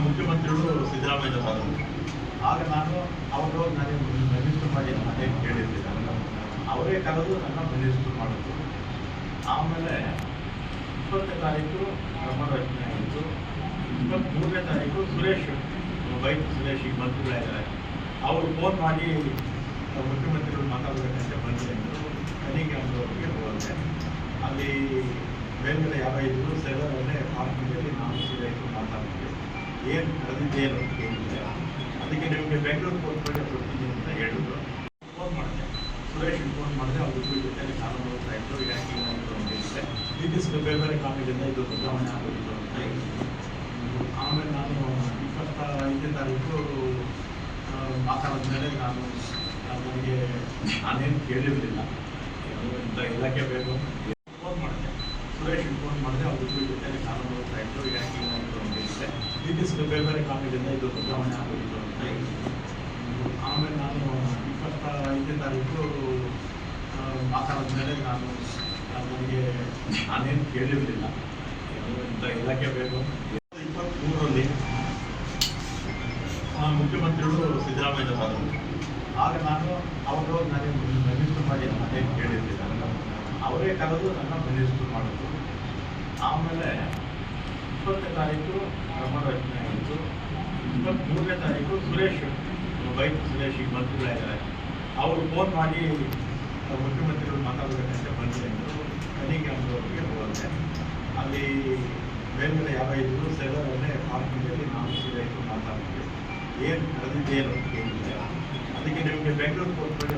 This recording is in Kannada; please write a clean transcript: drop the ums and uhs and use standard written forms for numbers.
ಮುಖ್ಯಮಂತ್ರಿಗಳು ಸಿದ್ದರಾಮಯ್ಯ ಬಂದರು. ಆಗ ನಾನು ಅವರು ನನಗೆ ಮಿನಿಸ್ಟರ್ ಮಾಡಿ ಅದೇನು ಕೇಳಿರ್ಲಿಲ್ಲ. ಅವರೇ ಕರೆದು ನನ್ನ ಮಿನಿಸ್ಟರ್ ಮಾಡಿದ್ರು. ಆಮೇಲೆ 20ನೇ ತಾರೀಕು ಕ್ರಮ ರಚನೆ ಆಯಿತು. 23ನೇ ತಾರೀಕು ಸುರೇಶ್ ವೈದ್ಯ ಸುರೇಶ್ ಈಗ ಮಂತ್ರಿಗಳಾಗಿದ್ದಾರೆ. ಅವರು ಫೋನ್ ಮಾಡಿ ಮುಖ್ಯಮಂತ್ರಿಗಳು ಮಾತಾಡಬೇಕಂತ ಬಂದರೆ ತನಿಖೆ ಅವರಿಗೆ ಹೋದೆ. ಅಲ್ಲಿ ಮೇಲ್ಗಡೆ ಯಾವ ಇದ್ರು ಸೆಲ್ಲರಲ್ಲೇ ಪಾರ್ಕಿಂಗಲ್ಲಿ ನಾವು ಸುರೇಶ್ ಮಾತಾಡ್ತೀವಿ. ಏನು ಕರೆದಿದ್ದೇನು ಕೇಳಿದೆ. ಅದಕ್ಕೆ ನಿಮಗೆ ಬೆಂಗಳೂರು ಕೋರ್ಟ್ಗೆ ಕೊಡ್ತೀನಿ ಅಂತ ಹೇಳಿದ್ರು. ಫೋನ್ ಮಾಡಿದೆ, ಸುರೇಶ್ ಫೋನ್ ಮಾಡಿದೆ. ಅವ್ರ ಜೊತೆಯಲ್ಲಿ ಕಾನೂನು ಓದ್ತಾ ಇತ್ತು. ಈಗ ಏನಾಯಿತು ಅಂತ ಹೇಳಿದ್ರೆ ಇದು ಬೇರೆ ಬೇರೆ ಕಾರಣದಿಂದ ಇದು ಬದಲಾವಣೆ ಆಗೋದಿಲ್ಲ ಅಂತ ಹೇಳಿದ್ರು. ಆಮೇಲೆ ನಾನು 25ನೇ ತಾರೀಕು ಮಾತಾಡಿದ್ಮೇಲೆ ನನಗೆ ನಾನೇನು ಕೇಳಿರಲಿಲ್ಲ. ಇಂಥ ಇಲಾಖೆ ಬೇಕು ಫೋನ್ ಮಾಡಿದೆ, ಸುರೇಶ್ ಫೋನ್ ಮಾಡಿದೆ. ಅವ್ರ ಜೊತೆಯಲ್ಲಿ ಕಾನೂನು ಓದ್ತಾ ಇತ್ತು. ಈಗ ಏನಾಯಿತು ಅಂತ ಹೇಳಿದ್ರೆ ಇದು ಬೇರೆ ಬೇರೆ ಕಾರಣದಿಂದ ಇದು ಬದಲಾವಣೆ ಆಗೋದಿಲ್ಲ ಅಂತ ಹೇಳಿದ್ರು. ಆಮೇಲೆ ನಾನು 25ನೇ ತಾರೀಕು ಮಾತಾಡಿದ್ಮೇಲೆ ನನಗೆ ನಾನೇನು ಕೇಳಿರಲಿಲ್ಲ. ಇಂಥ ಇಲಾಖೆ ಬೇಕು. 23ರಲ್ಲಿ ಮುಖ್ಯಮಂತ್ರಿಗಳು ಸಿದ್ದರಾಮಯ್ಯ ಬಂದರು. ಆಗ ನಾನು ಅವರು ನನಗೆ ಮಿನಿಸ್ಟರ್ ಮಾಡಿ ಅದೇನು ಕೇಳಿರಲಿಲ್ಲ. ಅವರೇ ಕರೆದು ನನ್ನ ಮಿನಿಸ್ಟರ್ ಮಾಡಿದ್ರು. ಆಮೇಲೆ 20ನೇ ತಾರೀಕು ಕ್ರಮ ರಚನೆ ಆಯಿತು. 23ನೇ ತಾರೀಕು ಸುರೇಶ್ ವೈದ್ಯ ಸುರೇಶ್ ಈಗ ಮಂತ್ರಿಗಳಾಗಿದ್ದಾರೆ. ಅವರು ಫೋನ್ ಮಾಡಿ ಮುಖ್ಯಮಂತ್ರಿಗಳು ಮಾತಾಡಬೇಕಂತ ಬಂದರೆ ತನಿಖೆ ಅವರಿಗೆ ಹೋದೆ. ಅಲ್ಲಿ ಮೇಲ್ಗಡೆ ಯಾವ ಇದ್ರು ಸೆಲ್ಲರಲ್ಲೇ ಪಾರ್ಕಿಂಗಲ್ಲಿ ನಾವು ಸುರೇಶ್ ಮಾತಾಡ್ತೀವಿ. ಏನು ಕರೆದಿದ್ದೇನು ಕೇಳಿದೆ. ಅದಕ್ಕೆ ನಿಮಗೆ ಬೆಂಗಳೂರು ಕೋರ್ಟ್ಗೆ